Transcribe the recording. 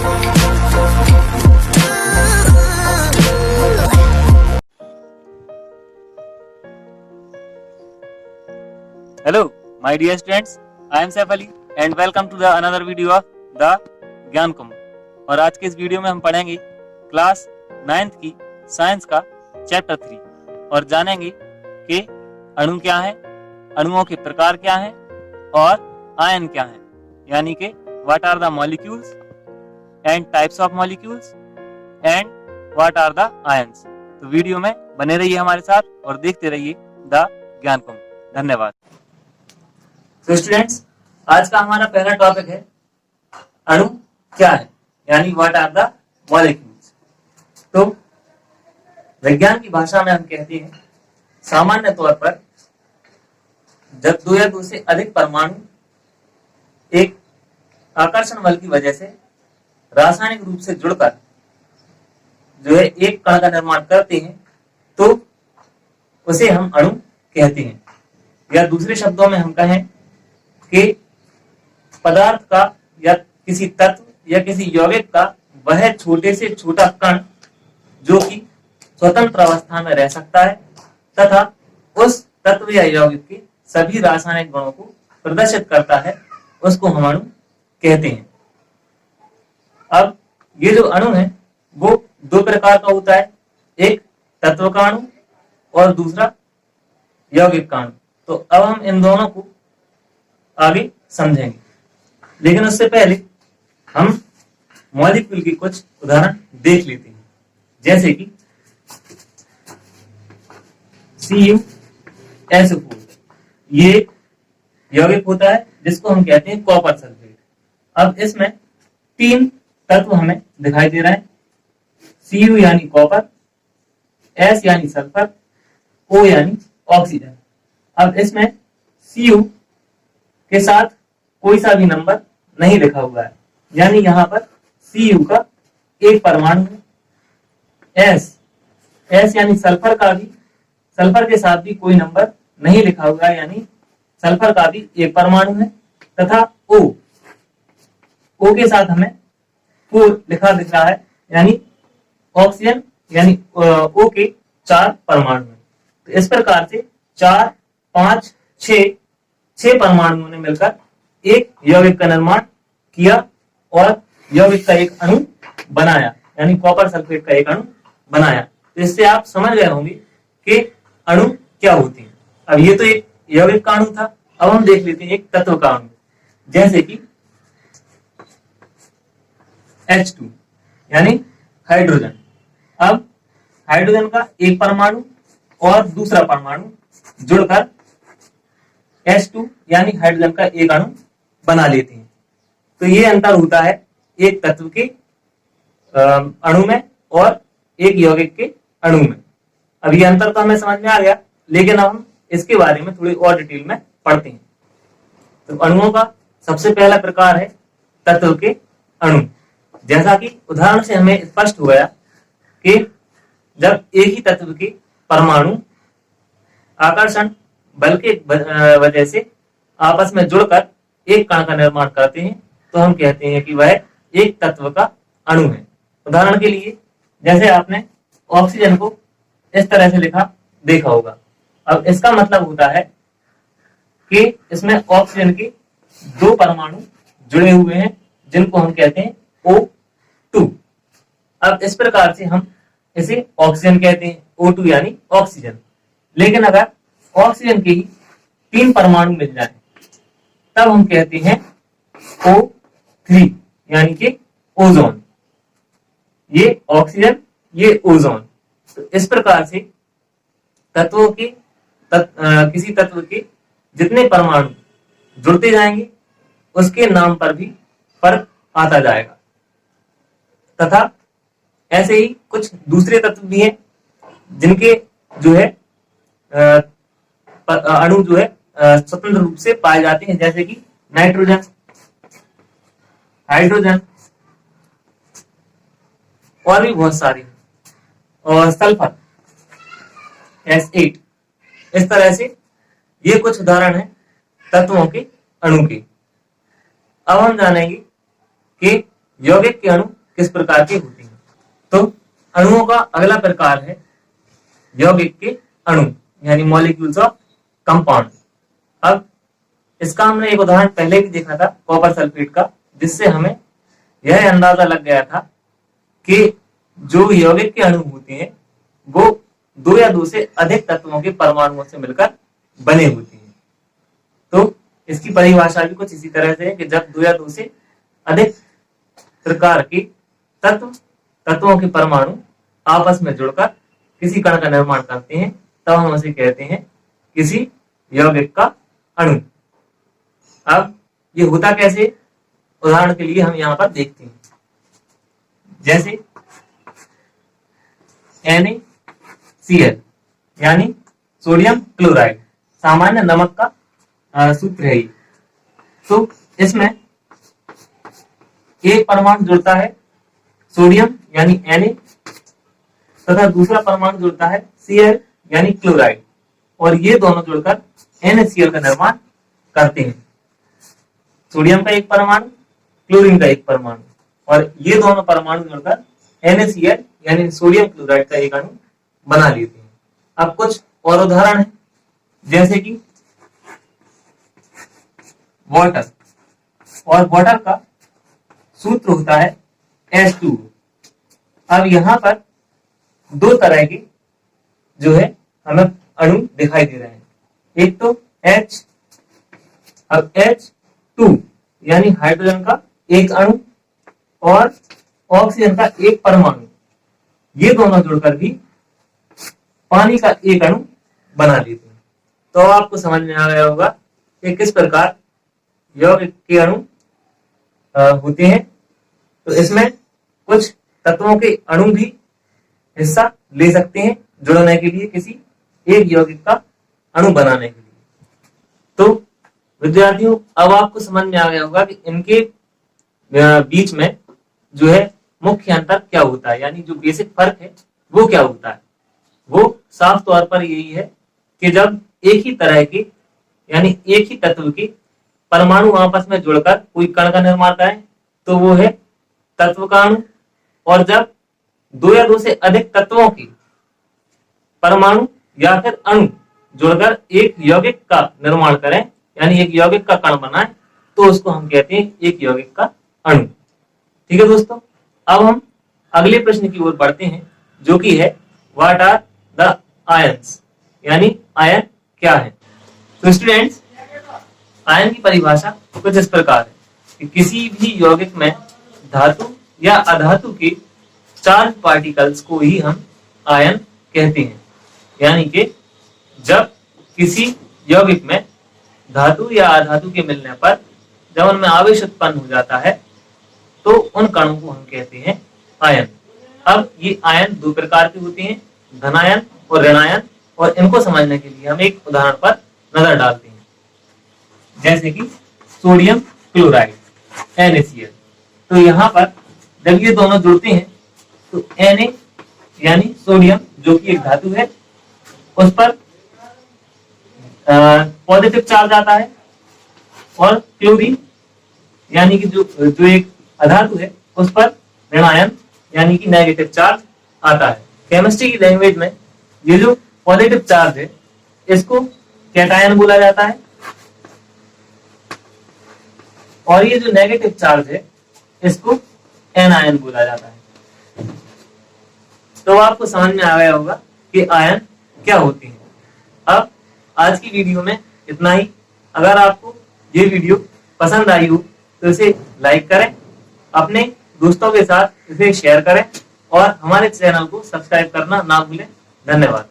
Hello, my dear students. I am Saif Ali and welcome to the another video of the ज्ञान कुंभ। और आज के इस video में हम पढ़ेंगे क्लास 9th की साइंस का चैप्टर 3 और जानेंगे कि अणु क्या है, अणुओं के प्रकार क्या हैं और आयन क्या हैं, यानी कि what are the molecules and types of molecules and what are the ions. तो वीडियो में बने रहिए हमारे साथ और देखते रहिए द ज्ञान कुंभ। धन्यवाद। तो स्टूडेंट्स, आज का हमारा पहला टॉपिक है अणु क्या है, यानी व्हाट आर द मॉलिक्यूल्स। तो विज्ञान की भाषा में हम कहते हैं सामान्य तौर पर जब दो या दो से अधिक परमाणु एक आकर्षण बल की वजह से रासायनिक रूप से जुड़कर जो है एक कण का निर्माण करते हैं तो उसे हम अणु कहते हैं। या दूसरे शब्दों में हम कहें कि पदार्थ का या किसी तत्व या किसी यौगिक का वह छोटे से छोटा कण जो कि स्वतंत्र अवस्था में रह सकता है तथा उस तत्व या यौगिक के सभी रासायनिक गुणों को प्रदर्शित करता है, उसको हम अणु कहते हैं। अब ये जो अणु है वो दो प्रकार का होता है, एक तत्व का अणु और दूसरा यौगिक का अणु। तो अब हम इन दोनों को आगे समझेंगे, लेकिन उससे पहले हम मॉलिक्यूल की कुछ उदाहरण देख लेते हैं। जैसे कि CuSO4 ये यौगिक होता है जिसको हम कहते हैं कॉपर सल्फेट। अब इसमें तीन तत्व हमें दिखाई दे रहे हैं, Cu यानी कॉपर, S यानी सल्फर, O यानी ऑक्सीजन। अब इसमें Cu के साथ कोई सा भी नंबर नहीं लिखा हुआ है, यानी यहाँ पर Cu का एक परमाणु है। S यानी सल्फर का भी, सल्फर के साथ भी कोई नंबर नहीं लिखा हुआ है, यानी सल्फर का भी एक परमाणु है। तथा O के साथ हमें 4 लिखा दिख रहा है, यानी ऑक्सीजन यानी O के 4 परमाणु हैं। तो इस प्रकार से 4, 5, 6 परमाणुओं ने मिलकर एक यौगिक का निर्माण किया और यौगिक का एक अणु बनाया, यानी कॉपर सल्फेट का एक अणु बनाया। तो इससे आप समझ गए होंगे कि अणु क्या होते हैं। अब ये तो एक यौगिक का अणु था, अब हम देख लेते हैं एक तत्व का अणु, जैसे कि H2 यानी हाइड्रोजन। अब हाइड्रोजन का एक परमाणु और दूसरा परमाणु जुड़कर H2 यानी हाइड्रोजन का एक अणु बना लेते हैं। तो ये अंतर होता है एक तत्व के अणु में और एक यौगिक के अणु में। अब ये अंतर तो हमें समझ में आ गया, लेकिन अब हम इसके बारे में थोड़ी और डिटेल में पढ़ते हैं। तो अणुओं का सबसे पहला प्रकार है तत्व के अणु। जैसा कि उदाहरण से हमें स्पष्ट हो गया कि जब एक ही तत्व के परमाणु आकर्षण बल के वजह से आपस में जुड़कर एक कण का निर्माण करते हैं तो हम कहते हैं कि वह एक तत्व का अणु है। उदाहरण के लिए जैसे आपने ऑक्सीजन को इस तरह से लिखा देखा होगा। अब इसका मतलब होता है कि इसमें ऑक्सीजन के 2 परमाणु जुड़े हुए हैं जिनको हम कहते हैं O2। अब इस प्रकार से हम इसे ऑक्सीजन कहते हैं, O2 यानी ऑक्सीजन। लेकिन अगर ऑक्सीजन के ही 3 परमाणु मिल जाए तब हम कहते हैं O3 यानी कि ओजोन। ये ऑक्सीजन, ये ओजोन। तो इस प्रकार से तत्वों के किसी तत्व के जितने परमाणु जुड़ते जाएंगे उसके नाम पर भी फर्क आता जाएगा। तथा ऐसे ही कुछ दूसरे तत्व भी हैं जिनके जो है अणु जो है स्वतंत्र रूप से पाए जाते हैं, जैसे कि नाइट्रोजन, हाइड्रोजन और भी बहुत सारे, और सल्फर S8। इस तरह से ये कुछ उदाहरण हैं तत्वों के अणु के। अब हम जानेंगे कि यौगिक के अणु किस प्रकार के होते हैं। तो अणुओं का अगला प्रकार है यौगिक के अणु, यानी मॉलिक्यूल्स ऑफ कंपाउंड। अब इसका हमने एक उदाहरण पहले भी देखा था कॉपर सल्फेट का, जिससे हमें यह अंदाजा लग गया था कि जो यौगिक के अणु होते हैं वो दो या दो से अधिक तत्वों के परमाणुओं से मिलकर बने होते हैं। तो इसकी परिभाषा भी कुछ इसी तरह से है कि जब दो या दो से अधिक प्रकार के तत्वों के परमाणु आपस में जुड़कर किसी कण का निर्माण करते हैं, तब हम उसे कहते हैं किसी यौगिक का अणु। अब ये होता कैसे, उदाहरण के लिए हम यहाँ पर देखते हैं। जैसे NaCl यानी सोडियम क्लोराइड, सामान्य नमक का सूत्र है ये। तो इसमें एक परमाणु जुड़ता है सोडियम यानी Na, तथा दूसरा परमाणु जुड़ता है Cl यानी क्लोराइड, और ये दोनों जुड़कर NaCl का निर्माण करते हैं। सोडियम का एक परमाणु, क्लोरीन का एक परमाणु, और ये दोनों परमाणु जुड़कर NaCl यानी सोडियम क्लोराइड का एक अणु बना लेते हैं। अब कुछ और उदाहरण है, जैसे कि वाटर, और वाटर का सूत्र होता है H2O। अब यहाँ पर दो तरह के जो है हमें अणु दिखाई दे रहे हैं। एक तो H, अब H2 यानी हाइड्रोजन का एक अणु और ऑक्सीजन का एक परमाणु, ये दोनों जुड़कर भी पानी का एक अणु बना लेते हैं। तो आपको समझ में आ गया होगा कि किस प्रकार यौगिक के अणु होते हैं। तो इसमें कुछ तत्वों के अणु भी हिस्सा ले सकते हैं जुड़ने के लिए, किसी एक यौगिक का अणु बनाने के लिए। तो विद्यार्थियों, अब आपको समझ में आ गया होगा कि इनके बीच में जो है मुख्य अंतर क्या होता है, यानी जो बेसिक फर्क है वो क्या होता है। वो साफ तौर पर यही है कि जब एक ही तरह के यानी एक ही तत्व के परमाणु आपस में जुड़कर कोई कण का निर्माण करें तो वो है तत्व का अणु, और जब दो या दो से अधिक तत्वों के परमाणु या फिर अणु जुड़कर एक यौगिक का निर्माण करें यानी एक यौगिक का कण बनाए तो उसको हम कहते हैं एक यौगिक का अणु। ठीक है दोस्तों, अब हम अगले प्रश्न की ओर बढ़ते हैं, जो कि है व्हाट आर द आयंस, यानी आयन क्या है। तो स्टूडेंट्स, आयन की परिभाषा कुछ इस प्रकार है कि किसी भी यौगिक में धातु या अधातु के चार्ज पार्टिकल्स को ही हम आयन कहते हैं। यानी कि जब किसी यौगिक में धातु या अधातु के मिलने पर जब उनमें आवेश उत्पन्न हो जाता है तो उन कणों को हम कहते हैं आयन। अब ये आयन दो प्रकार के होते हैं, धनायन और ऋणायन, और इनको समझने के लिए हम एक उदाहरण पर नजर डालते हैं। जैसे कि सोडियम क्लोराइड NaCl। तो यहाँ पर जब ये दोनों जुड़ते हैं तो Na यानी सोडियम जो कि एक धातु है, उस पर पॉजिटिव चार्ज आता है, और क्लोरीन यानी कि जो एक अधातु है उस पर ऋणायन यानी कि नेगेटिव चार्ज आता है। केमिस्ट्री की लैंग्वेज में ये जो पॉजिटिव चार्ज है इसको कैटायन बोला जाता है, और ये जो नेगेटिव चार्ज है इसको एनायन बोला जाता है। तो आपको समझ में आ गया होगा कि आयन क्या होते हैं। अब आज की वीडियो में इतना ही। अगर आपको ये वीडियो पसंद आई हो तो इसे लाइक करें, अपने दोस्तों के साथ इसे शेयर करें, और हमारे चैनल को सब्सक्राइब करना ना भूलें। धन्यवाद।